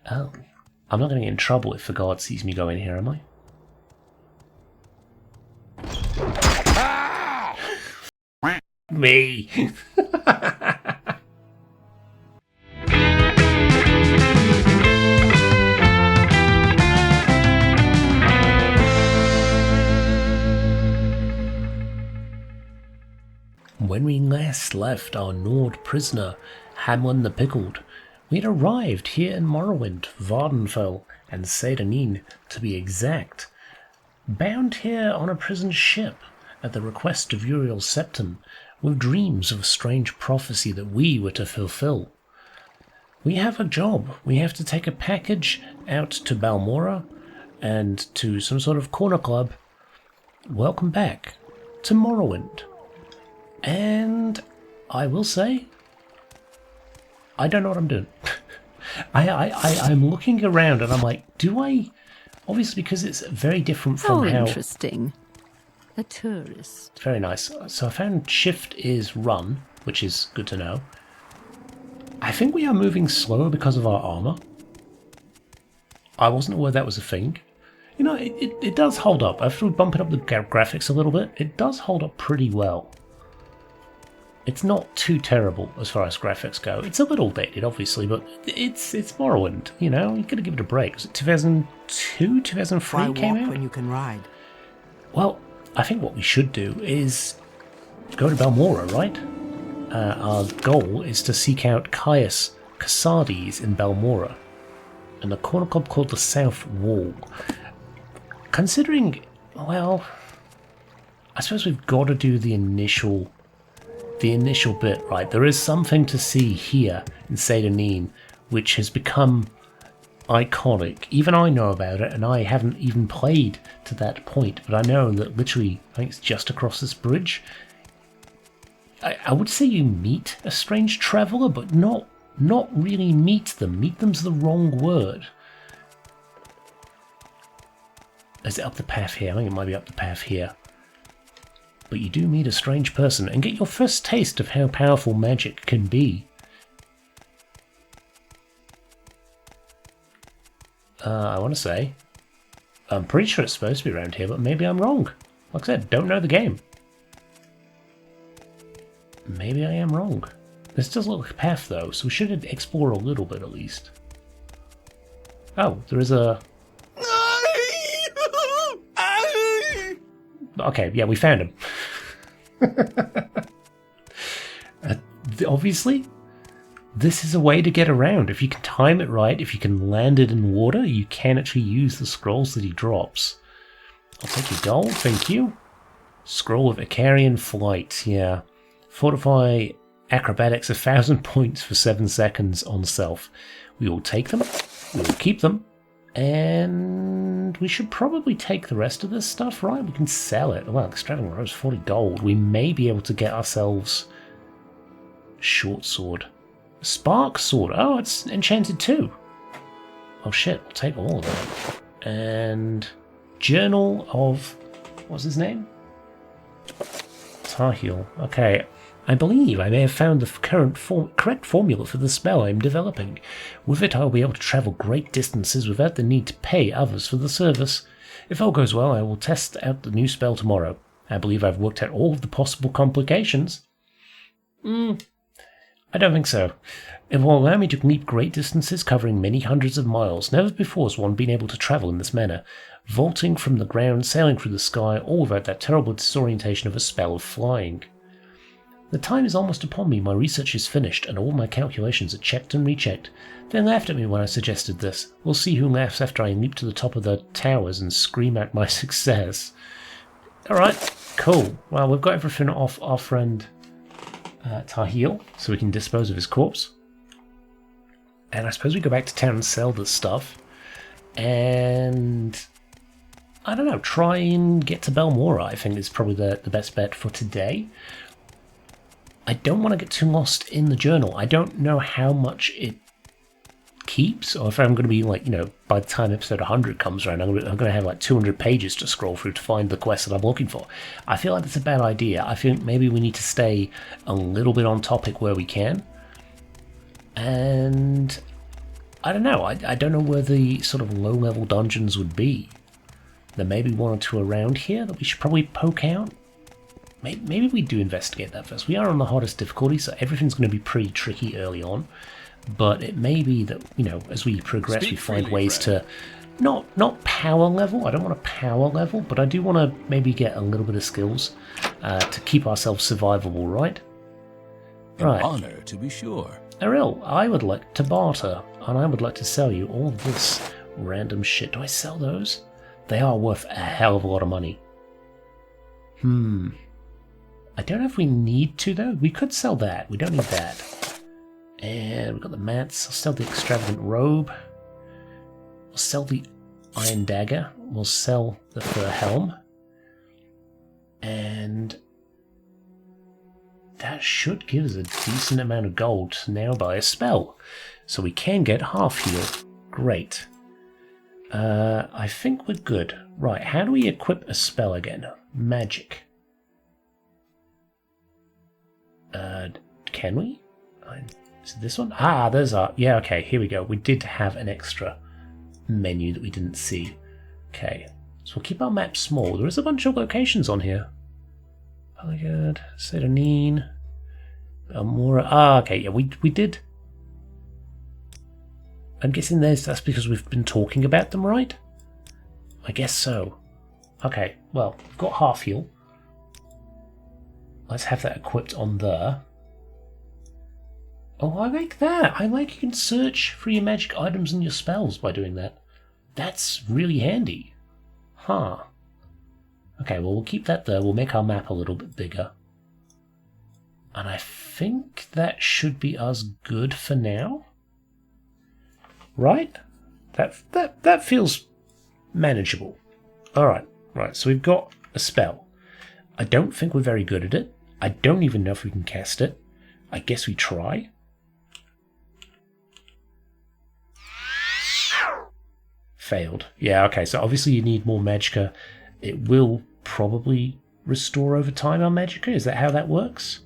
Oh, I'm not going to get in trouble if the guard sees me go in here, am I? Me! When we last left our Nord prisoner, Hamlin the Pickled, we had arrived here in Morrowind, Vardenfell, and Seydanin, to be exact, bound here on a prison ship at the request of Uriel Septon, with dreams of a strange prophecy that we were to fulfill. We have a job. We have to take a package out to Balmora and to some sort of corner club. Welcome back to Morrowind. And I will say, I don't know what I'm doing. I'm looking around and I'm like, do I? Obviously, because it's very different from how... interesting. A tourist. Very nice. So I found shift is run, which is good to know. I think we are moving slower because of our armor. I wasn't aware that was a thing. You know, it does hold up. After we bump it up the graphics a little bit, it does hold up pretty well. It's not too terrible as far as graphics go. It's a little dated, obviously, but it's Morrowind, you know? You gotta give it a break. Was it 2002, 2003 Why came walk out? when you can ride? Well, I think what we should do is go to Balmora, right? Our goal is to seek out Caius, Cosades in Balmora, and the corner club called the South Wall. Considering, well, I suppose we've got to do the initial bit, right? There is something to see here in Seydanin, which has become iconic. Even I know about it, and I haven't even played to that point, but I know that literally, I think it's just across this bridge. I would say you meet a strange traveller, but not really meet them. Meet them's the wrong word. Is it up the path here? I think it might be up the path here. But you do meet a strange person and get your first taste of how powerful magic can be. I want to say, I'm pretty sure it's supposed to be around here, but maybe I'm wrong. Like I said, don't know the game. Maybe I am wrong. This does look like a path though, so we should explore a little bit at least. Oh, there is a... Okay, yeah, we found him. Obviously, this is a way to get around. If you can time it right, if you can land it in water, you can actually use the scrolls that he drops. I'll take your gold, thank you. Scroll of Icarian Flight, yeah. Fortify Acrobatics 1,000 points for 7 seconds on self. We will take them, we will keep them, and we should probably take the rest of this stuff, right? We can sell it. Well, Extravagant Rose, 40 gold. We may be able to get ourselves short sword. Spark sword. Oh, it's enchanted too. Oh shit, we'll take all of that. And Journal of... what's his name? Tarhiel. Okay. I believe I may have found the correct formula for the spell I am developing. With it I will be able to travel great distances without the need to pay others for the service. If all goes well, I will test out the new spell tomorrow. I believe I've worked out all of the possible complications. I don't think so. It will allow me to leap great distances covering many hundreds of miles. Never before has one been able to travel in this manner. Vaulting from the ground, sailing through the sky, all without that terrible disorientation of a spell of flying. The time is almost upon me, my research is finished, and all my calculations are checked and rechecked. They laughed at me when I suggested this. We'll see who laughs after I leap to the top of the towers and scream out my success. Alright, cool. Well, we've got everything off our friend Tarhiel, so we can dispose of his corpse. And I suppose we go back to town and sell this stuff. And... I don't know, try and get to Balmora, I think is probably the best bet for today. I don't want to get too lost in the journal. I don't know how much it keeps, or if I'm going to be like, you know, by the time episode 100 comes around, I'm going to have like 200 pages to scroll through to find the quest that I'm looking for. I feel like that's a bad idea. I think maybe we need to stay a little bit on topic where we can. And I don't know. I don't know where the sort of low-level dungeons would be. There may be one or two around here that we should probably poke out. Maybe we do investigate that first. We are on the hardest difficulty, so everything's going to be pretty tricky early on. But it may be that, you know, as we progress, we find ways to not power level. I don't want a power level, but I do want to maybe get a little bit of skills to keep ourselves survivable, right? An honor, to be sure. Ariel, I would like to barter, and I would like to sell you all this random shit. Do I sell those? They are worth a hell of a lot of money. I don't know if we need to, though. We could sell that. We don't need that. And we've got the mats. I'll sell the extravagant robe. We'll sell the iron dagger. We'll sell the fur helm. And that should give us a decent amount of gold to now buy a spell. So we can get half heal. Great. I think we're good. Right, how do we equip a spell again? Magic. Can we? Is it this one? Ah, there's our... Yeah, okay, here we go. We did have an extra menu that we didn't see. Okay, so we'll keep our map small. There is a bunch of locations on here. Polygon, Sedanine, Almora. Ah, okay, yeah, we did. I'm guessing that's because we've been talking about them, right? I guess so. Okay, well, we've got half heal. Let's have that equipped on there. Oh, I like that. I like you can search for your magic items and your spells by doing that. That's really handy. Huh. Okay, well, we'll keep that there. We'll make our map a little bit bigger. And I think that should be us good for now. Right? That feels manageable. Alright, right, so we've got a spell. I don't think we're very good at it. I don't even know if we can cast it. I guess we try. Failed. Yeah, okay, so obviously you need more magicka. It will probably restore over time our magicka. Is that how that works?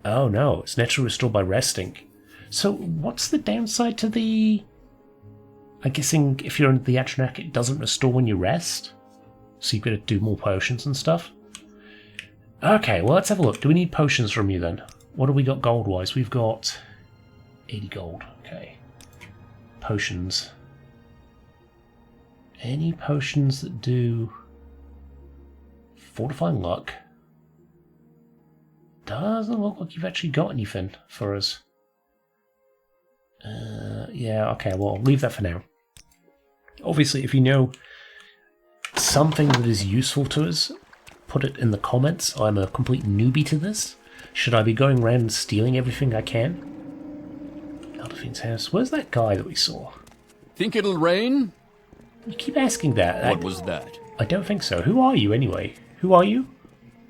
Oh no, it's naturally restored by resting. So what's the downside to the... I'm guessing if you're in the Atronach, it doesn't restore when you rest? So you've got to do more potions and stuff? Okay, well, let's have a look. Do we need potions from you then? What have we got gold-wise? We've got 80 gold. Okay. Potions. Any potions that do Fortifying Luck? Doesn't look like you've actually got anything for us. Yeah, okay, well, I'll leave that for now. Obviously, if you know something that is useful to us, put it in the comments. I'm a complete newbie to this. Should I be going around and stealing everything I can? Elderfiend's house. Where's that guy that we saw? Think it'll rain? You keep asking that. What was that? I don't think so. Who are you, anyway? Who are you?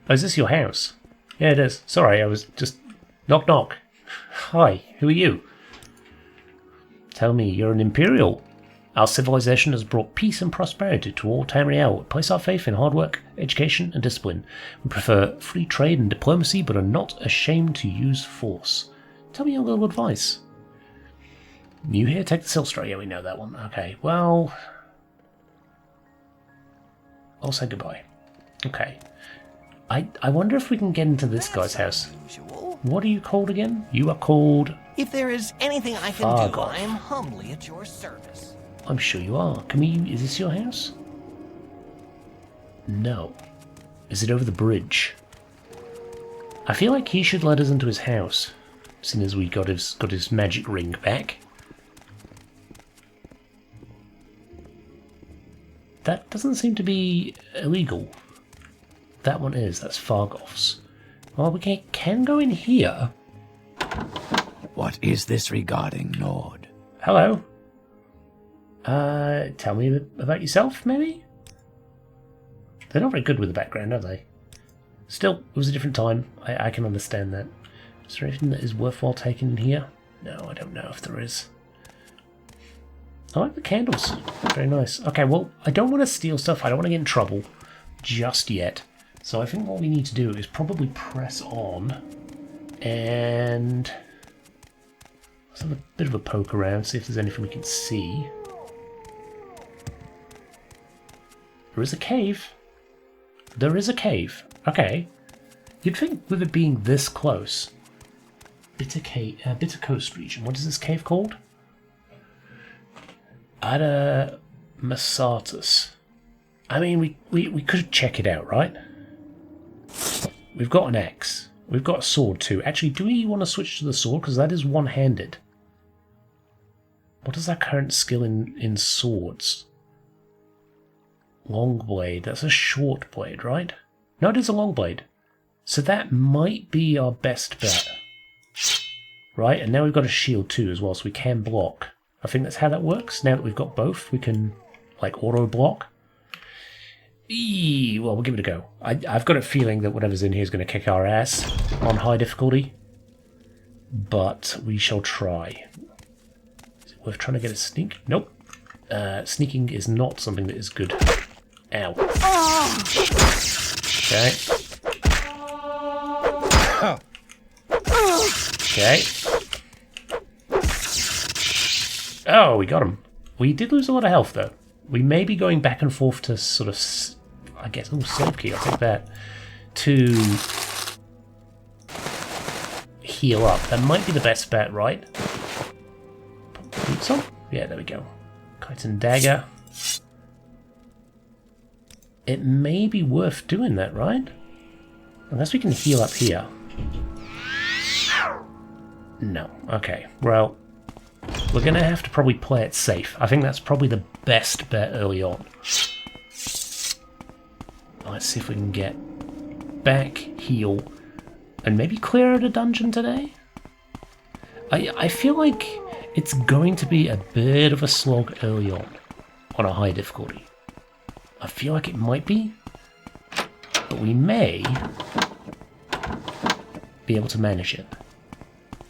Oh, is this your house? Yeah, it is. Sorry, I was just... Knock, knock. Hi, who are you? Tell me, you're an Imperial. Our civilization has brought peace and prosperity to all Tarhiel. We place our faith in hard work, education, and discipline. We prefer free trade and diplomacy, but are not ashamed to use force. Tell me a little advice. New here, take the Silstra. Yeah, we know that one. Okay, well... I'll say goodbye. Okay. I wonder if we can get into this guy's house. Unusual. What are you called again? You are called... If there is anything I can Fuck do, off. I am humbly at your service. I'm sure you are. Can we... Is this your house? No. Is it over the bridge? I feel like he should let us into his house, seeing as we got his magic ring back. That doesn't seem to be illegal. That one is. That's Fargoth's. Well, we can go in here. What is this regarding, Lord? Hello. Tell me about yourself, maybe? They're not very good with the background, are they? Still, it was a different time. I can understand that. Is there anything that is worthwhile taking in here? No, I don't know if there is. I like the candles. Very nice. Okay, well, I don't want to steal stuff. I don't want to get in trouble just yet. So I think what we need to do is probably press on and... Let's have a bit of a poke around, see if there's anything we can see. There is a cave. There is a cave. Okay. You'd think with it being this close. Bitter Coast region. What is this cave called? Ada Masatus. I mean, we could check it out, right? We've got an axe. We've got a sword too. Actually, do we want to switch to the sword? Because that is one-handed. What is our current skill in swords? Long blade. That's a short blade, right? No, it is a long blade. So that might be our best bet. Right, and now we've got a shield too as well, so we can block. I think that's how that works. Now that we've got both, we can, like, auto-block. Well, we'll give it a go. I've got a feeling that whatever's in here is going to kick our ass on high difficulty. But we shall try. Is it worth trying to get a sneak? Nope. Sneaking is not something that is good. Ow. Okay. Okay. Oh, we got him. We did lose a lot of health, though. We may be going back and forth to sort of, I guess, save key, I'll take that, to heal up. That might be the best bet, right? Boots on? Yeah, there we go. Kite and dagger. It may be worth doing that, right? Unless we can heal up here. No. Okay. Well, we're going to have to probably play it safe. I think that's probably the best bet early on. Let's see if we can get back, heal, and maybe clear out a dungeon today? I feel like it's going to be a bit of a slog early on a high difficulty. I feel like it might be, but we may be able to manage it.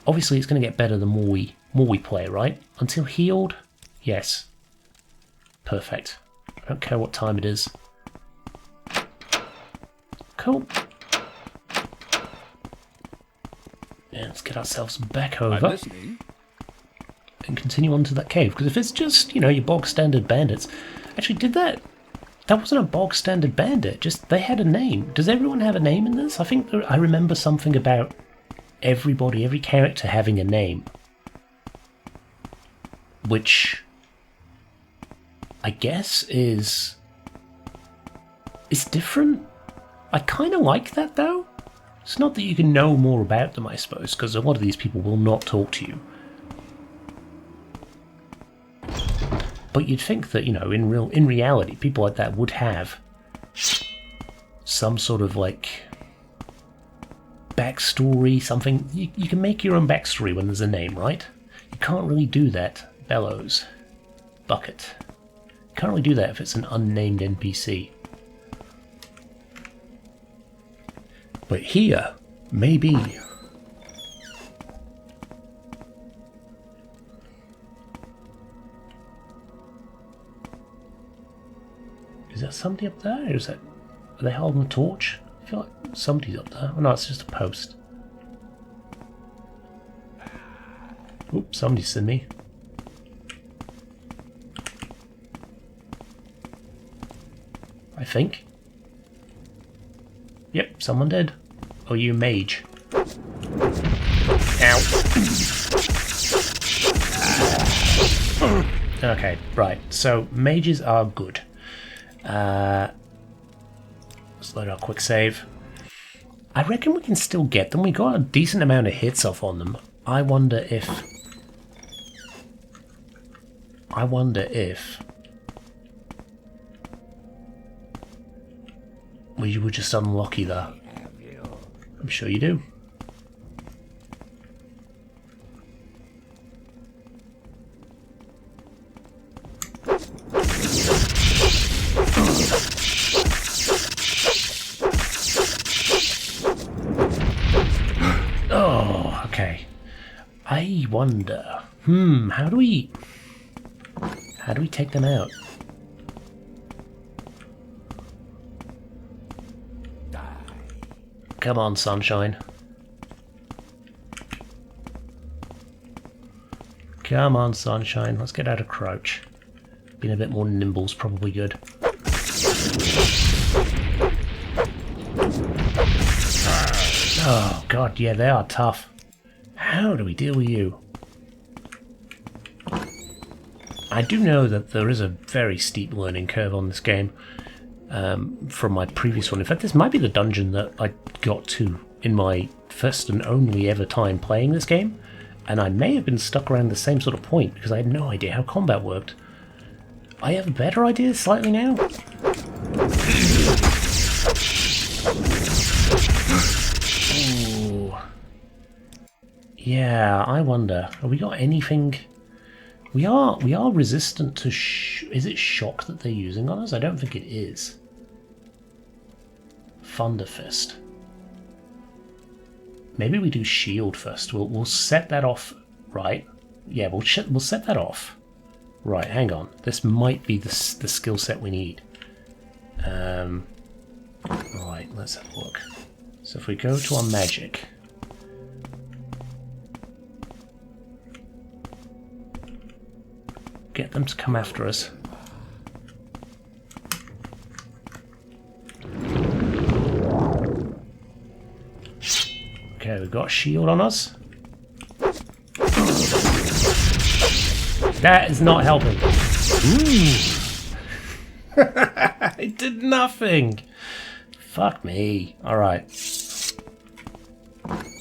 Obviously, it's going to get better the more we play, right? Until healed? Yes. Perfect. I don't care what time it is. Cool. Yeah, let's get ourselves back over and continue on to that cave. Because if it's just, your bog standard bandits... Actually, that wasn't a bog standard bandit. Just, they had a name. Does everyone have a name in this? I think I remember something about every character having a name. Which, I guess, is different. I kind of like that, though. It's not that you can know more about them, I suppose, because a lot of these people will not talk to you. But you'd think that, in reality, people like that would have some sort of, backstory, something. You can make your own backstory when there's a name, right? You can't really do that. Bellows. Bucket. You can't really do that if it's an unnamed NPC. But here, maybe. Is that somebody up there? Or are they holding a torch? I feel like somebody's up there. Oh no, it's just a post. Oops, somebody's seen me. I think. Yep, someone did. Oh, you mage. Ow. Okay, right. So, mages are good. Let's load our quick save. I reckon we can still get them. We got a decent amount of hits off on them. I wonder if we were just unlucky there. I'm sure you do. Oh, okay. I wonder. How do we take them out? Come on, sunshine. Come on, sunshine. Let's get out of crouch. Being a bit more nimble is probably good. Oh, God, yeah, they are tough. How do we deal with you? I do know that there is a very steep learning curve on this game from my previous one. In fact, this might be the dungeon that I got to in my first and only ever time playing this game, and I may have been stuck around the same sort of point because I had no idea how combat worked. I have a better idea slightly now. Ooh. Yeah, I wonder. Have we got anything? We are resistant to. Is it shock that they're using on us? I don't think it is. Thunderfist. Maybe we do shield first. We'll set that off, right? Yeah, we'll set that off. Right, hang on. This might be the skill set we need. Right, let's have a look. So if we go to our magic. Get them to come after us. Okay, we've got a shield on us. That is not helping. It did nothing. Fuck me. Alright.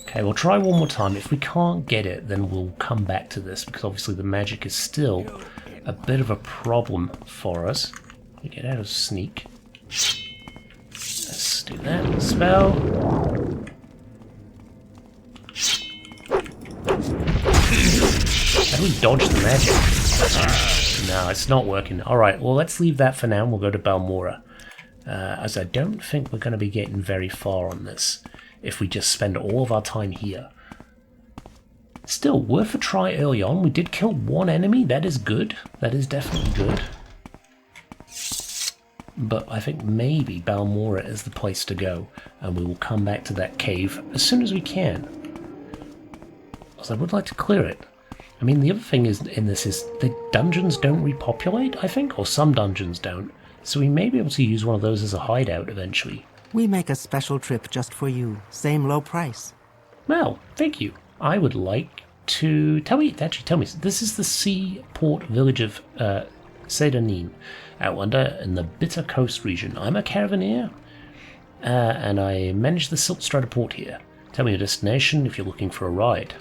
Okay, we'll try one more time. If we can't get it, then we'll come back to this, because obviously the magic is still a bit of a problem for us. We get out of sneak. Let's do that. Spell. How do we dodge the magic? No, it's not working. Alright, well let's leave that for now and we'll go to Balmora. As I don't think we're going to be getting very far on this if we just spend all of our time here. Still, worth a try early on. We did kill one enemy. That is good. That is definitely good. But I think maybe Balmora is the place to go, and we will come back to that cave as soon as we can. Because I would like to clear it. I mean, the other thing is in this is the dungeons don't repopulate, I think, or some dungeons don't. So we may be able to use one of those as a hideout eventually. We make a special trip just for you. Same low price. Well, thank you. I would like to... Tell me. This is the seaport village of Caius, out under in the Bitter Coast region. I'm a caravaneer, and I manage the Siltstrider port here. Tell me your destination if you're looking for a ride.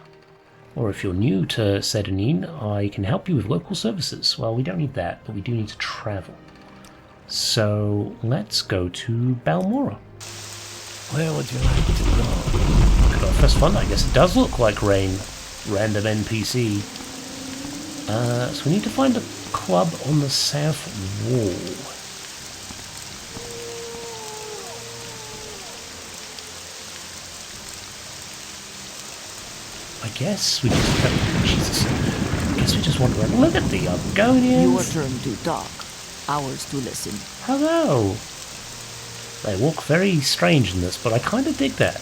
Or if you're new to Caius, I can help you with local services. Well, we don't need that, but we do need to travel. So let's go to Balmora. Where would you like to go? Good old first fun, I guess. It does look like rain. Random NPC. So we need to find a club on the south wall. I guess we just have... Jesus. I guess we just want to... Look at the Argonians! Your turn to talk, ours to listen. Hello! They walk very strange in this, but I kind of dig that.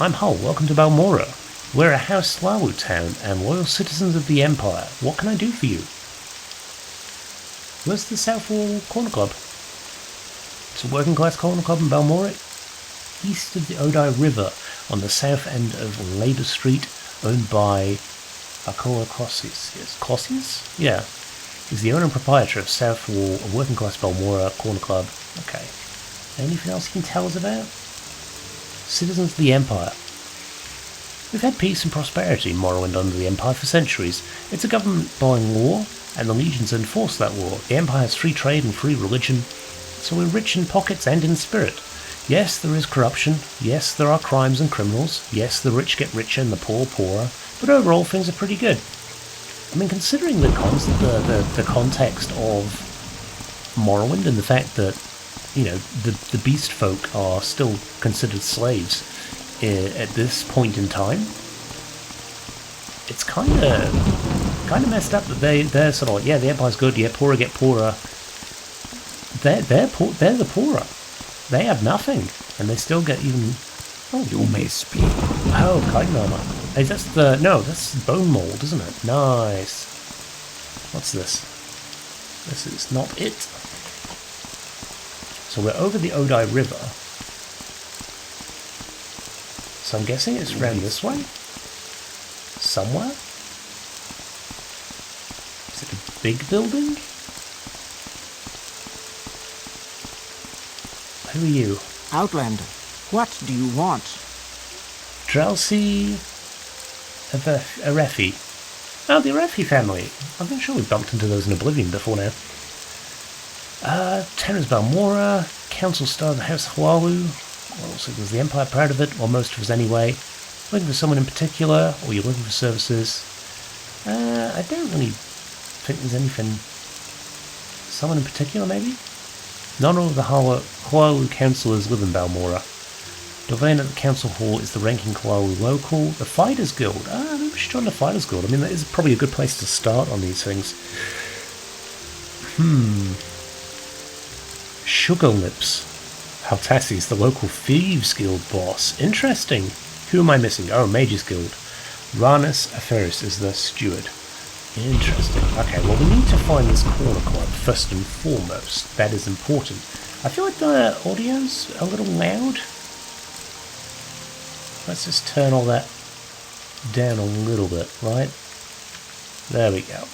I'm Hull, welcome to Balmora. We're a House Slawu town and loyal citizens of the Empire. What can I do for you? Where's the South Wall Corner Club? It's a working class corner club in Balmora, east of the Odai River, on the south end of Labour Street, owned by Akola Cosades. Yes, Cosades? Yeah. He's the owner and proprietor of South Wall, a working class Balmora corner club. Okay. Anything else you can tell us about? Citizens of the Empire. We've had peace and prosperity in Morrowind under the Empire for centuries. It's a government by law, and the legions enforce that law. The Empire has free trade and free religion, so we're rich in pockets and in spirit. Yes, there is corruption. Yes, there are crimes and criminals. Yes, the rich get richer and the poor poorer. But overall, things are pretty good. I mean, considering the context of Morrowind and the fact that, you know, the beast folk are still considered slaves at this point in time, it's kind of messed up that they're sort of like, yeah, the Empire's good, yeah, poorer get poorer. They're the poorer. They have nothing, and they still get even... Oh, you may speak. Oh, Kite Murmur. Hey, that's the... No, that's bone mold, isn't it? Nice. What's this? This is not it. So we're over the Odai River. So I'm guessing it's around this way? Somewhere? Is it a big building? Who are you? Outlander, what do you want? Drowsy Arefi. Oh, the Arefi family. I'm not sure we bumped into those in Oblivion before now. Terra's Balmora, Council Star of the House Hualu. Well, so was the Empire proud of it? Well, most of us anyway. Looking for someone in particular, or you're looking for services? I don't really think there's anything... Someone in particular, maybe? None of the Hualu councillors live in Balmora. Dorvain at the council hall is the ranking Hualu local. The Fighters Guild. Maybe we should join the Fighters Guild. I mean, that is probably a good place to start on these things. Sugar Lips. Haltassi is the local Thieves Guild boss. Interesting. Who am I missing? Oh, Mages Guild. Ranus Aferis is the steward. Interesting. Okay, well, we need to find this corner club first and foremost. That is important. I feel like the audio's a little loud. Let's just turn all that down a little bit, right? There we go.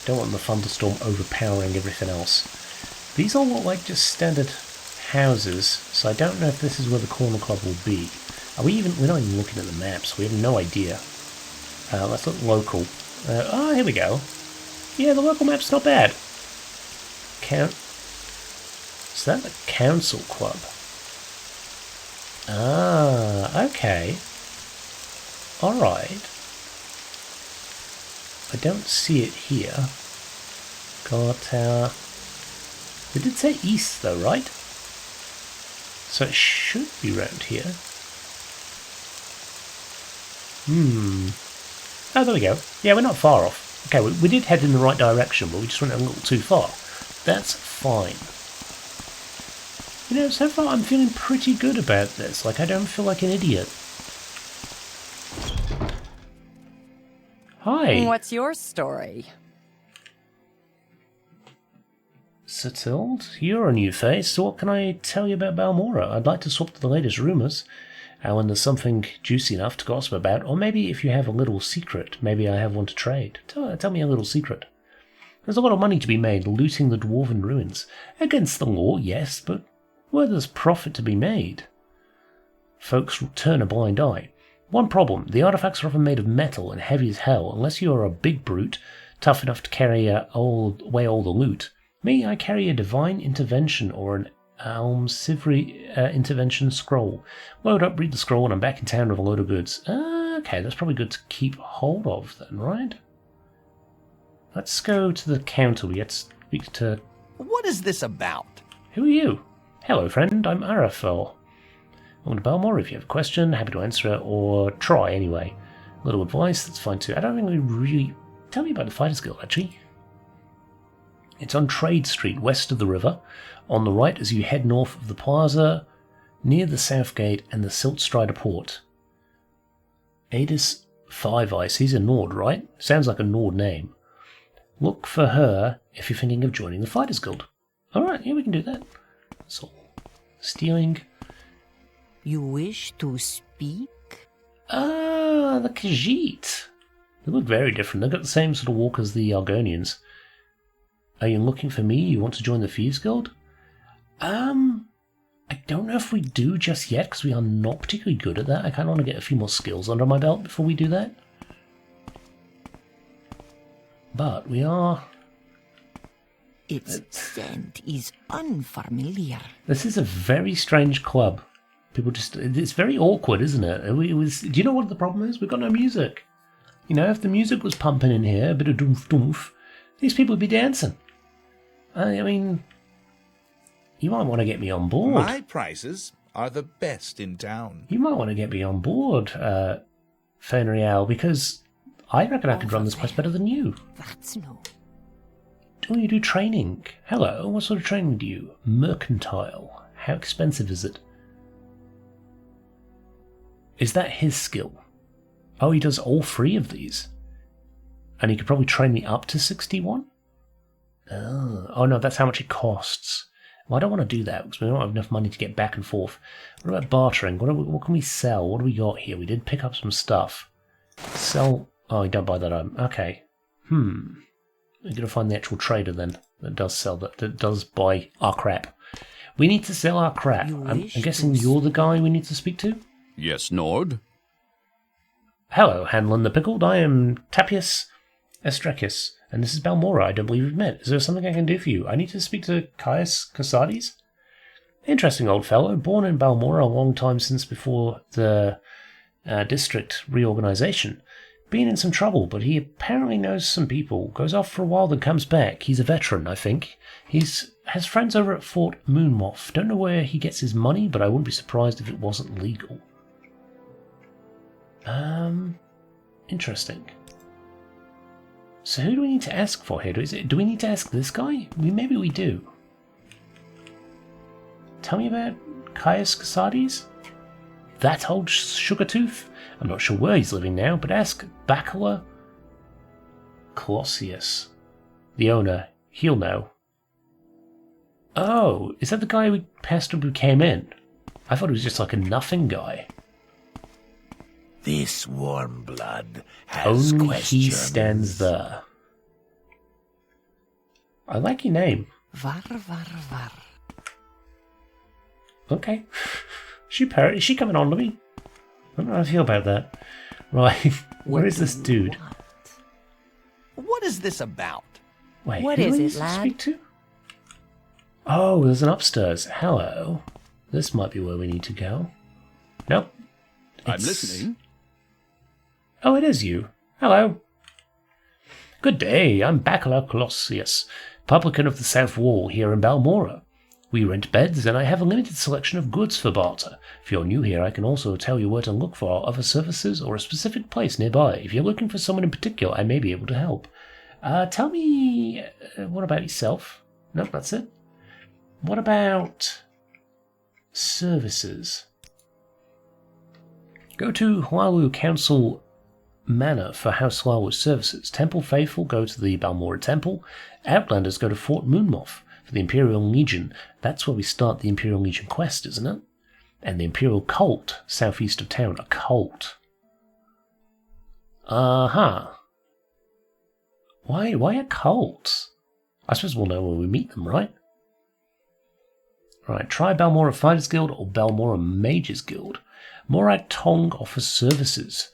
Don't want the thunderstorm overpowering everything else. These all look like just standard houses, so I don't know if this is where the corner club will be. We're not even looking at the maps, we have no idea. Let's look local. Here we go. Yeah, the local map's not bad. Is that the council club? Okay. Alright. I don't see it here. Guard tower. They did say east though, right? So it should be round here. Oh, there we go. Yeah, we're not far off. Okay, we did head in the right direction, but we just went a little too far. That's fine. You know, so far I'm feeling pretty good about this. Like, I don't feel like an idiot. Hi. What's your story? Settled? You're a new face, so what can I tell you about Balmora? I'd like to swap to the latest rumours. When there's something juicy enough to gossip about, or maybe if you have a little secret, maybe I have one to trade. Tell me a little secret. There's a lot of money to be made looting the dwarven ruins. Against the law, yes, but where there's profit to be made, folks turn a blind eye. One problem, the artifacts are often made of metal and heavy as hell, unless you are a big brute, tough enough to carry away all the loot. Me, I carry a divine intervention or an Almsivri intervention scroll. Load up, read the scroll, and I'm back in town with a load of goods. Okay, that's probably good to keep hold of then, right? Let's go to the counter. We get to speak to... What is this about? Who are you? Hello, friend. I'm Arafel. Welcome to Balmora. If you have a question, happy to answer it, or try anyway. A little advice, that's fine too. I don't think we really... Tell me about the Fighters Guild, actually. It's on Trade Street, west of the river. On the right as you head north of the plaza, near the south gate and the Siltstrider port. Adis Five Ice, he's a Nord, right? Sounds like a Nord name. Look for her if you're thinking of joining the Fighters Guild. Alright, yeah, we can do that. So, stealing. You wish to speak? The Khajiit. They look very different. They've got the same sort of walk as the Argonians. Are you looking for me? You want to join the Thieves Guild? I don't know if we do just yet, because we are not particularly good at that. I kind of want to get a few more skills under my belt before we do that. But we are... Its scent is unfamiliar. This is a very strange club. People just... It's very awkward, isn't it? Do you know what the problem is? We've got no music. You know, if the music was pumping in here, a bit of doof-doof, these people would be dancing. I mean... You might want to get me on board. My prices are the best in town. You might want to get me on board, Fenriel, because I reckon I could run this quest better than you. That's no. Do you do training? Hello, what sort of training do you? Mercantile. How expensive is it? Is that his skill? Oh, he does all 3 of these. And he could probably train me up to 61? Oh no, that's how much it costs. Well, I don't want to do that because we don't have enough money to get back and forth. What about bartering? What can we sell? What do we got here? We did pick up some stuff. Sell... Oh, you don't buy that item. Okay. We're going to find the actual trader then that does sell that does buy our crap. We need to sell our crap. I'm guessing you're the guy we need to speak to? Yes, Nord. Hello, Hanlon the Pickled. I am Tapius Estrekis, and this is Balmora. I don't believe we've met. Is there something I can do for you? I need to speak to Caius Cosades. Interesting old fellow, born in Balmora a long time since before the district reorganization. Been in some trouble, but he apparently knows some people. Goes off for a while, then comes back. He's a veteran, I think. Has friends over at Fort Moonmoth. Don't know where he gets his money, but I wouldn't be surprised if it wasn't legal. Interesting. So who do we need to ask for here? Do we need to ask this guy? Maybe we do. Tell me about Caius Cosades? That old sugar-tooth? I'm not sure where he's living now, but ask Bacala Colossius, the owner. He'll know. Oh, is that the guy we passed when we came in? I thought he was just like a nothing guy. This warm blood has Only questions. he stands there. I like your name. Var, var, var. Okay. Is she coming on to me? I don't know how I feel about that. Right. Where is this dude? What is this about? Wait, What who is do we it, lad? speak to? Oh, there's an upstairs. Hello. This might be where we need to go. Nope. I'm It's- listening. Oh, it is you. Hello. Good day. I'm Bacala Colossius, publican of the South Wall here in Balmora. We rent beds, and I have a limited selection of goods for barter. If you're new here, I can also tell you where to look for our other services or a specific place nearby. If you're looking for someone in particular, I may be able to help. Tell me, what about yourself? Nope, that's it. What about services? Go to Hualu Council Manor for House Hualu's services. Temple Faithful go to the Balmora Temple. Outlanders go to Fort Moonmoth for the Imperial Legion. That's where we start the Imperial Legion quest, isn't it? And the Imperial Cult, southeast of town. A cult. Uh-huh. Why a cult? I suppose we'll know when we meet them, right? Right, try Balmora Fighters Guild or Balmora Mages Guild. Morag Tong offers services.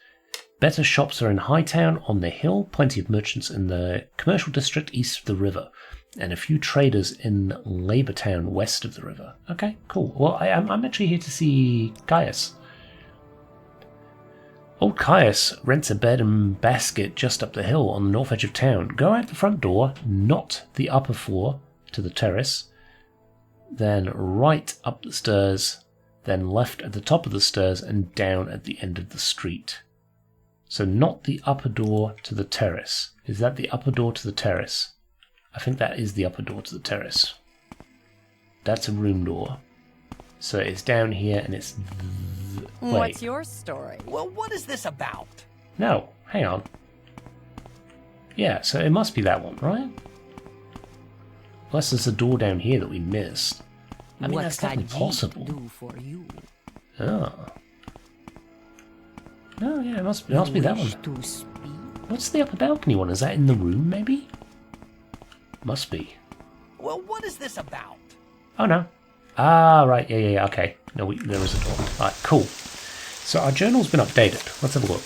Better shops are in Hightown on the hill, plenty of merchants in the commercial district east of the river, and a few traders in Labour Town west of the river. Okay, cool. Well, I'm actually here to see Caius. Old Caius rents a bed and basket just up the hill on the north edge of town. Go out the front door, not the upper floor, to the terrace, then right up the stairs, then left at the top of the stairs and down at the end of the street. So not the upper door to the terrace. Is that the upper door to the terrace? I think that is the upper door to the terrace. That's a room door. So it's down here and it's... Wait. What's your story? Well, what is this about? No, hang on. Yeah, so it must be that one, right? Unless there's a door down here that we missed. I mean, What that's can definitely ye possible. do for you? Oh. Oh, yeah, it must be that Wish one. to speak? What's the upper balcony one? Is that in the room, maybe? Must be. Well, what is this about? Oh, no. Ah, right, yeah, okay. No, there is a door. Alright, cool. So our journal's been updated. Let's have a look.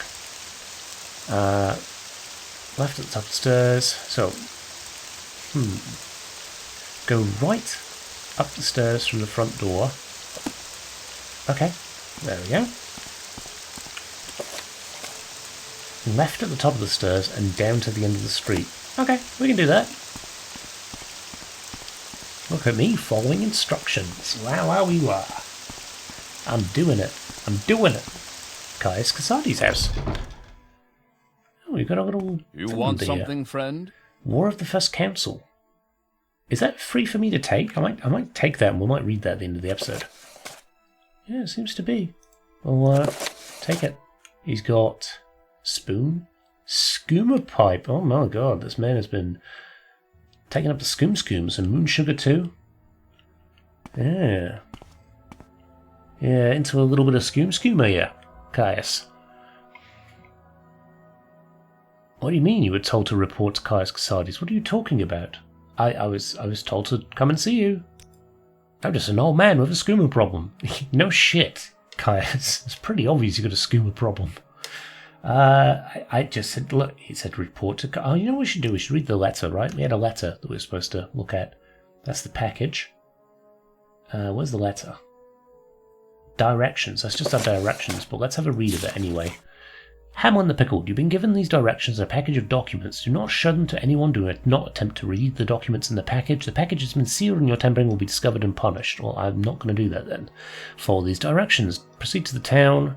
Left at the top of the stairs. So, go right up the stairs from the front door. Okay, there we go. Left at the top of the stairs and down to the end of the street. Okay, we can do that. Look at me following instructions. Wow, wah. I'm doing it. Caius Cosades' house. Oh, we've got a little... You thing want there. something, friend? War of the First Council. Is that free for me to take? I might take that and we might read that at the end of the episode. Yeah, it seems to be. Well, Take it. He's got spoon, skooma pipe. Oh my god, this man has been taking up the skooms and moon sugar too. Yeah. Yeah, into a little bit of skooma, yeah, Caius. What do you mean you were told to report to Caius Cosades? What are you talking about? I was told to come and see you. I'm just an old man with a skooma problem. No shit, Caius. It's pretty obvious you got a skooma problem. I just said, look, he said report to... Oh, you know what we should do? We should read the letter, right? We had a letter that we were supposed to look at. That's the package. Where's the letter? Directions. That's just our directions, but let's have a read of it anyway. Hamlin the Pickled, you've been given these directions and a package of documents. Do not show them to anyone. Do not attempt to read the documents in the package. The package has been sealed and your tampering will be discovered and punished. Well, I'm not going to do that then. Follow these directions. Proceed to the town.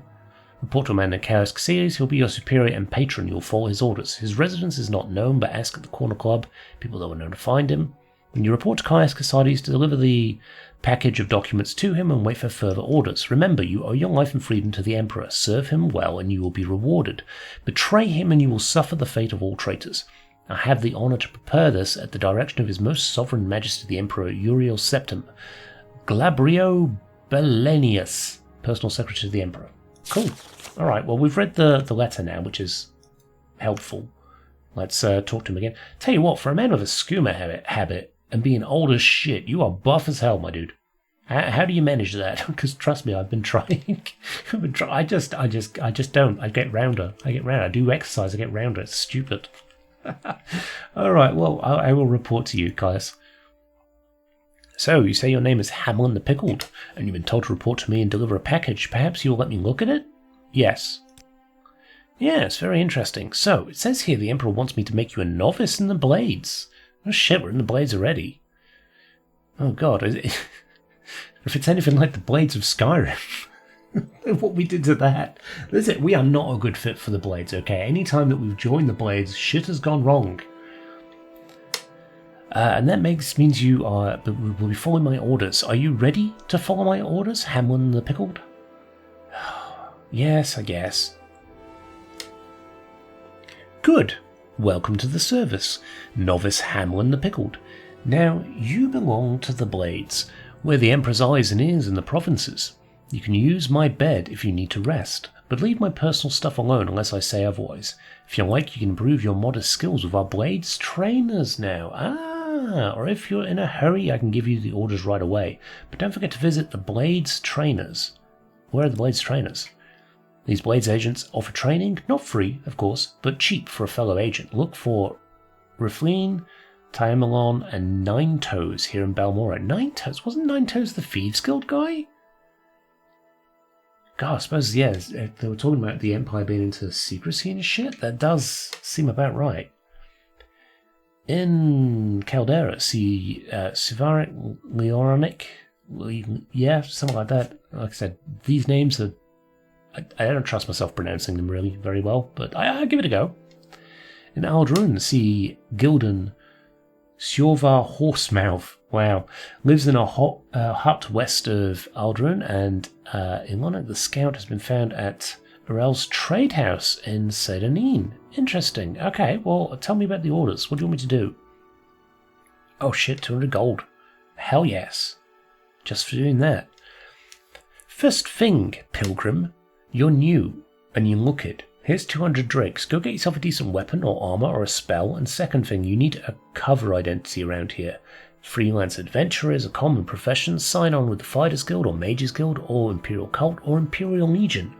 Report to a man named Caius Cosades. He'll be your superior and patron. You'll follow his orders. His residence is not known, but ask at the corner club. People that will know to find him. When you report to Caius Cosades, deliver the package of documents to him and wait for further orders. Remember, you owe your life and freedom to the Emperor. Serve him well and you will be rewarded. Betray him and you will suffer the fate of all traitors. I have the honour to prepare this at the direction of His Most Sovereign Majesty the Emperor Uriel Septim, Glabrio Belenius, personal secretary of the Emperor. Cool. Alright, well we've read the letter now, which is helpful. Let's talk to him again. Tell you what, for a man with a skooma habit and being old as shit, you are buff as hell, my dude. How do you manage that? Because trust me, I've been trying. I just don't. I get rounder. I do exercise. I get rounder. It's stupid. All right. Well, I will report to you, Caius. So you say your name is Hamlin the Pickled, and you've been told to report to me and deliver a package. Perhaps you will let me look at it? Yes. Yes, very interesting. So it says here the Emperor wants me to make you a novice in the Blades. Oh shit, we're in the Blades already. Oh god, if it's anything like the Blades of Skyrim, what we did to that. Listen, we are not a good fit for the Blades, okay? Anytime that we've joined the Blades, shit has gone wrong. And that means you will be following my orders. Are you ready to follow my orders, Hamlin the Pickled? Yes, I guess. Good. Welcome to the service, Novice Hamlin the Pickled. Now, you belong to the Blades. We're the Emperor's eyes and ears in the provinces. You can use my bed if you need to rest, but leave my personal stuff alone unless I say otherwise. If you like, you can improve your modest skills with our Blades trainers now. Or if you're in a hurry, I can give you the orders right away. But don't forget to visit the Blades trainers. Where are the Blades trainers? These Blades agents offer training, not free, of course, but cheap for a fellow agent. Look for Rifleen, Taimelon, and Nine Toes here in Balmora. Nine Toes? Wasn't Nine Toes the Thieves Guild guy? God, I suppose, yeah, they were talking about the Empire being into secrecy and shit. That does seem about right. In Caldera, see Sivarik, Leoronic, yeah, something like that. Like I said, these names are... I don't trust myself pronouncing them really very well, but I'll give it a go. In Aldrun, see Gildan Sjorvar Horsemouth. Wow. Lives in a hut west of Aldrun, and Ilona the Scout has been found at Urel's trade house in Sedanine. Interesting. Okay, well, tell me about the orders. What do you want me to do? Oh shit, 200 gold. Hell yes. Just for doing that. First thing, Pilgrim. You're new, and you look it. Here's 200 drakes. Go get yourself a decent weapon or armor or a spell. And second thing, you need a cover identity around here. Freelance adventurer is a common profession. Sign on with the Fighters Guild or Mages Guild or Imperial Cult or Imperial Legion.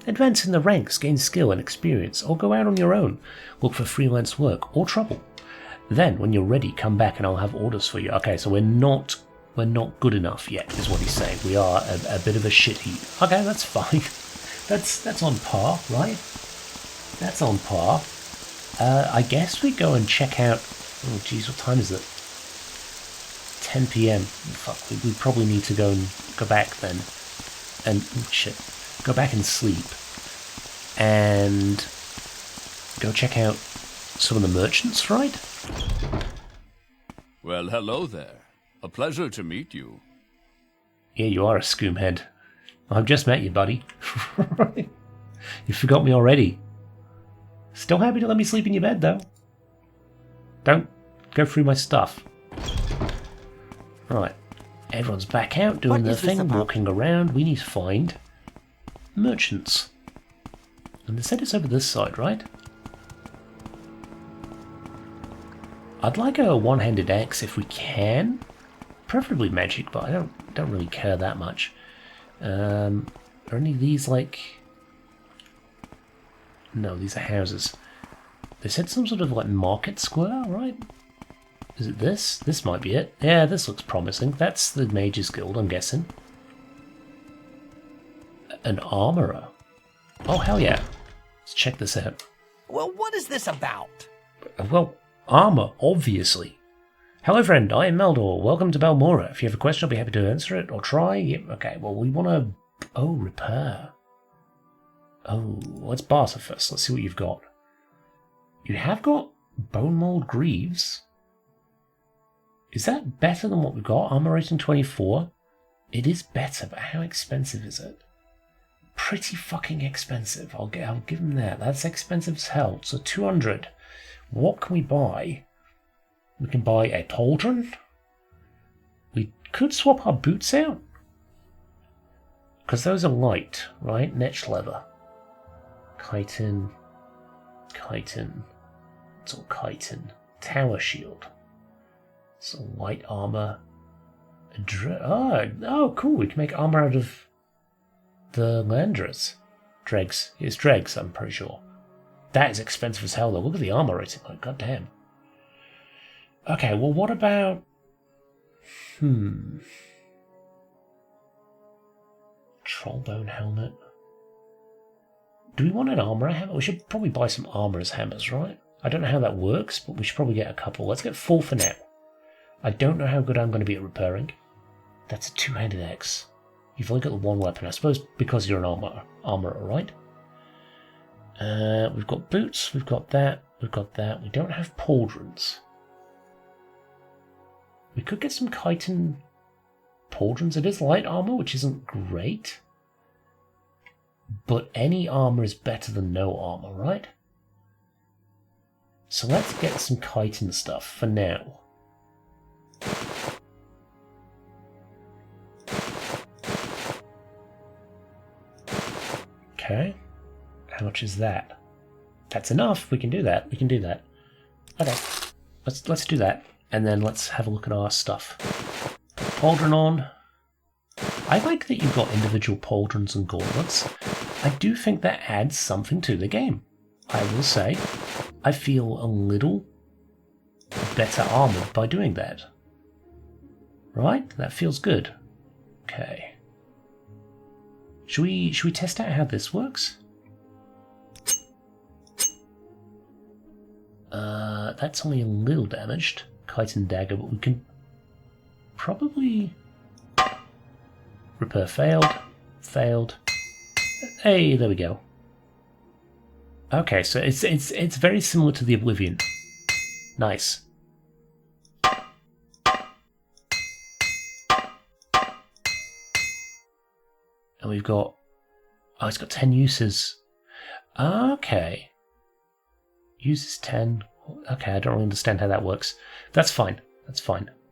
Advance in the ranks, gain skill and experience, or go out on your own. Look for freelance work or trouble. Then, when you're ready, come back and I'll have orders for you. Okay, so we're not good enough yet, is what he's saying. We are a bit of a shit heap. Okay, that's fine. That's on par, right? That's on par. I guess we go and check out... Oh, geez, what time is it? 10 p.m. Fuck, we probably need to go back then. And, shit. Go back and sleep. And go check out some of the merchants, right? Well, hello there. A pleasure to meet you. Yeah, you are a scoomhead. I've just met you, buddy. You forgot me already. Still happy to let me sleep in your bed, though. Don't go through my stuff. Right. Everyone's back out doing their thing, walking around. We need to find merchants. And they said it's over this side, right? I'd like a one-handed axe if we can. Preferably magic, but I don't really care that much. Are any of these like... No, these are houses. They said some sort of like market square, right? Is it this? This might be it. Yeah, this looks promising. That's the Mage's Guild, I'm guessing. An armorer. Oh, hell yeah. Let's check this out. Well, what is this about? Well, armor, obviously. Hello, friend. I am Meldor. Welcome to Balmora. If you have a question, I'll be happy to answer it or try. Yep, okay. Well, we want to... Oh, repair. Oh, let's barter first. Let's see what you've got. You have got bone mold greaves. Is that better than what we've got? Armor rating 24. It is better, but how expensive is it? Pretty fucking expensive. I'll give them that. That's expensive as hell. So 200. What can we buy? We can buy a pauldron. We could swap our boots out. Because those are light, right? Netch leather. Chitin. It's all chitin. Tower shield. So light armor. Oh, cool. We can make armor out of the Landras. Dregs. It's dregs, I'm pretty sure. That is expensive as hell, though. Look at the armor rating. Like, goddamn. Okay, well, what about... Trollbone helmet. Do we want an armor hammer? We should probably buy some armorer's hammers, right? I don't know how that works, but we should probably get a couple. Let's get 4 for now. I don't know how good I'm going to be at repairing. That's a two-handed axe. You've only got the one weapon, I suppose, because you're an armorer, right? We've got boots, we've got that. We don't have pauldrons. We could get some chitin pauldrons. It is light armor, which isn't great. But any armor is better than no armor, right? So let's get some chitin stuff for now. Okay. How much is that? That's enough. We can do that. Okay. Let's do that. And then let's have a look at our stuff. Pauldron on. I like that you've got individual pauldrons and gauntlets. I do think that adds something to the game. I will say, I feel a little better armored by doing that. Right? That feels good. Okay. Should we test out how this works? That's only a little damaged. Chitin dagger, but we can probably repair failed. Hey, there we go. Okay, so it's very similar to the Oblivion. Nice. And we've got... Oh, it's got 10 uses. Okay. Uses 10. Okay, I don't really understand how that works. That's fine.